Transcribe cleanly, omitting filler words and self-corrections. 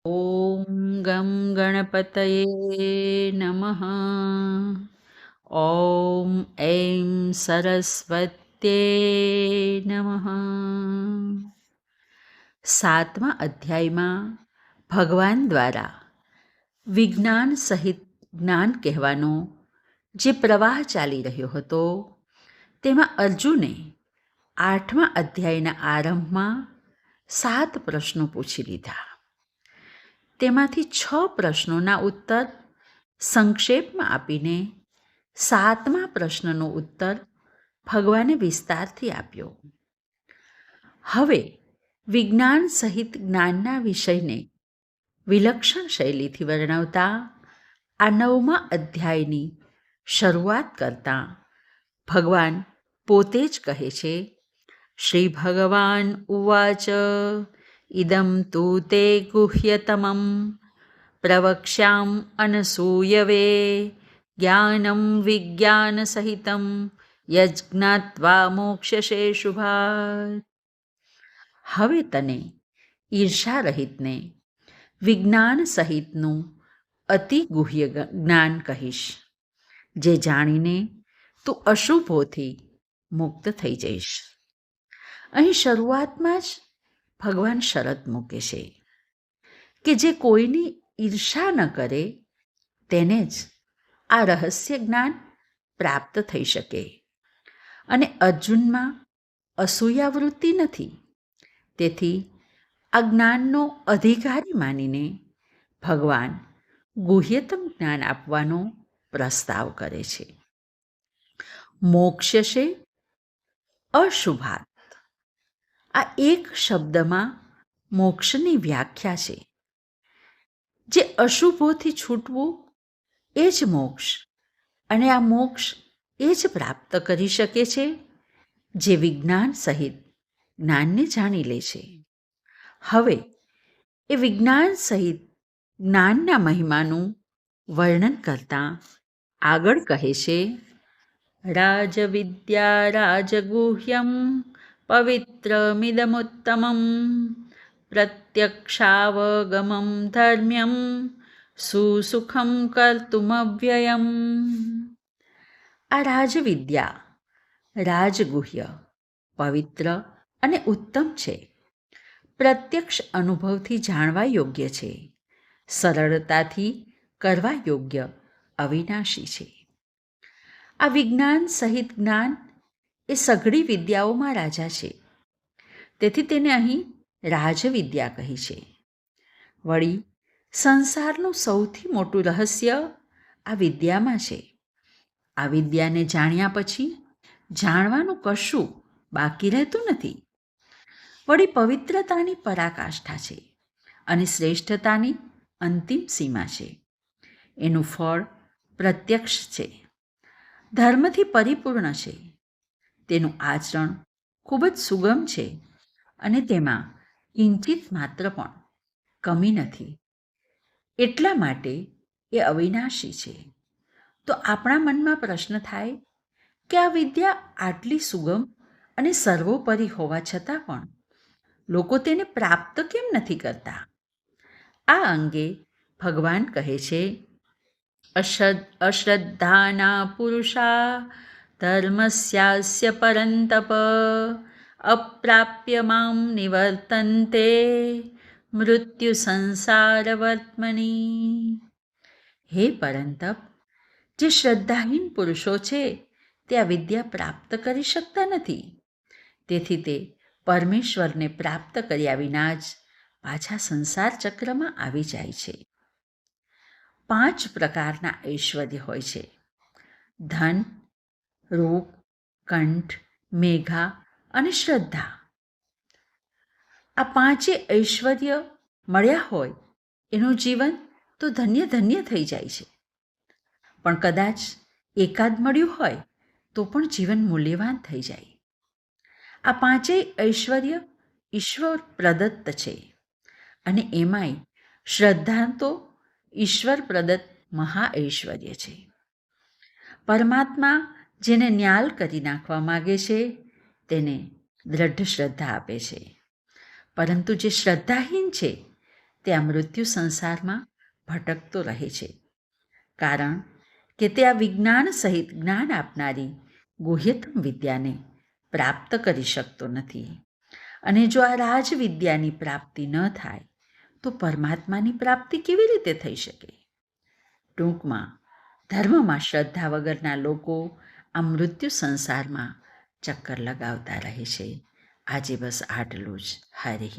ॐ गं गणपतये नमः। ॐ ऐं સરસ્વત્યે નમઃ. 7મા અધ્યાયમાં ભગવાન દ્વારા વિજ્ઞાન સહિત જ્ઞાન કહેવાનો જે પ્રવાહ ચાલી રહ્યો હતો તેમાં અર્જુને 8મા અધ્યાયના આરંભમાં 7 પ્રશ્નો પૂછી લીધા. તેમાંથી 6 પ્રશ્નોના ઉત્તર સંક્ષેપમાં આપીને 7મા પ્રશ્નનો ઉત્તર ભગવાને વિસ્તારથી આપ્યો. હવે વિજ્ઞાન સહિત જ્ઞાનના વિષયને વિલક્ષણ શૈલીથી વર્ણવતા આ 9મા અધ્યાયની શરૂઆત કરતાં ભગવાન પોતે જ કહે છે, શ્રી ભગવાન ઉવાચ ઇદં તુ તે ગુહ્યતમં પ્રવક્ષ્યામ અનસૂયવે જ્ઞાનમ વિજ્ઞાનસહિતં યજ્ઞાત્વા મોક્ષ્યસે શુભાત. હવે તને ઈર્ષા રહિતને વિજ્ઞાન સહિતનું અતિ ગુહ્ય જ્ઞાન કહીશ, જે જાણીને તું અશુભોથી મુક્ત થઈ જઈશ. અહીં શરૂઆતમાં જ ભગવાન શરત મૂકે છે કે જે કોઈની ઈર્ષા ન કરે તેને જ આ રહસ્ય જ્ઞાન પ્રાપ્ત થઈ શકે. અને અર્જુનમાં અસૂયાવૃત્તિ નથી, તેથી આ જ્ઞાનનો અધિકારી માનીને ભગવાન ગુહ્યતમ જ્ઞાન આપવાનો પ્રસ્તાવ કરે છે. મોક્ષ્યસે અશુભાત. આ એક શબ્દમાં મોક્ષની વ્યાખ્યા છે. જે અશુભોથી છૂટવું એ જ મોક્ષ, અને આ મોક્ષ એ જ પ્રાપ્ત કરી શકે છે જે વિજ્ઞાન સહિત જ્ઞાનને જાણી લે છે. હવે એ વિજ્ઞાન સહિત જ્ઞાનના મહિમાનું વર્ણન કરતાં આગળ કહે છે, રાજવિદ્યા રાજગુહ્યમ પવિત્રમિદમુત્તમં પ્રત્યક્ષાવગમં ધર્મ્યં સુસુખં કર્તુમવ્યયમ. આ રાજવિદ્યા રાજગુહ્ય પવિત્ર અને ઉત્તમ છે, પ્રત્યક્ષ અનુભવથી જાણવા યોગ્ય છે, સરળતાથી કરવા યોગ્ય, અવિનાશી છે. આ વિજ્ઞાન સહિત જ્ઞાન એ સઘળી વિદ્યાઓમાં રાજા છે, તેથી તેને અહીં રાજવિદ્યા કહી છે. વળી સંસારનું સૌથી મોટું રહસ્ય આ વિદ્યામાં છે. આ વિદ્યાને જાણ્યા પછી જાણવાનું કશું બાકી રહેતું નથી. વળી પવિત્રતાની પરાકાષ્ઠા છે અને શ્રેષ્ઠતાની અંતિમ સીમા છે. એનું ફળ પ્રત્યક્ષ છે, ધર્મથી પરિપૂર્ણ છે. તેનું આચરણ ખૂબ જ સુગમ છે અને તેમાં કિંચિત માત્ર પણ કમી નથી. એટલા માટે એ અવિનાશી છે. તો આપણા મનમાં પ્રશ્ન થાય કે આ વિદ્યા આટલી સુગમ અને સર્વોપરી હોવા છતાં પણ લોકો તેને પ્રાપ્ત કેમ નથી કરતા? આ અંગે ભગવાન કહે છે, અશ્રદ્ધાના પુરુષા ધર્મસ્યાસ્ય પરંતપ અપ્રાપ્ય મામ નિવર્તન્તે મૃત્યુ સંસારવર્ત્મની. હે પરંતપ, જે શ્રદ્ધાહીન પુરુષો છે તે આ વિદ્યા પ્રાપ્ત કરી શકતા નથી. તેથી તે પરમેશ્વરને પ્રાપ્ત કર્યા વિના જ પાછા સંસાર ચક્રમાં આવી જાય છે. 5 પ્રકારના ઐશ્વર્ય હોય છે: ધન, રૂપ, કંઠ, મેઘા અને શ્રદ્ધા. આ 5 ઐશ્વર્ય મળ્યા હોય એનું જીવન તો ધન્ય ધન્ય થઈ જાય છે. પણ કદાચ એકાદ મળ્યું હોય તો પણ જીવન મૂલ્યવાન થઈ જાય. આ 5 ઐશ્વર્ય ઈશ્વર પ્રદત્ત છે, અને એમાંય શ્રદ્ધા તો ઈશ્વર પ્રદત્ત મહા ઐશ્વર્ય છે. પરમાત્મા જેને ન્યાલ કરી નાખવા માગે છે તેને દ્રઢ શ્રદ્ધા આપે છે, પરંતુ જે શ્રદ્ધાહીન છે તે આ મૃત્યુ સંસારમાં ભટકતો રહે છે, કારણ કે તે આ વિજ્ઞાન સહિત જ્ઞાન આપનારી ગુહ્યતમ વિદ્યાને પ્રાપ્ત કરી શકતો નથી. અને જો આ રાજવિદ્યાની પ્રાપ્તિ ન થાય તો પરમાત્માની પ્રાપ્તિ કેવી રીતે થઈ શકે? ટૂંકમાં, ધર્મમાં શ્રદ્ધા વગરના લોકો આ મૃત્યુ સંસારમાં ચક્કર લગાવતા રહે છે. આજે બસ આટલું જ. હરિ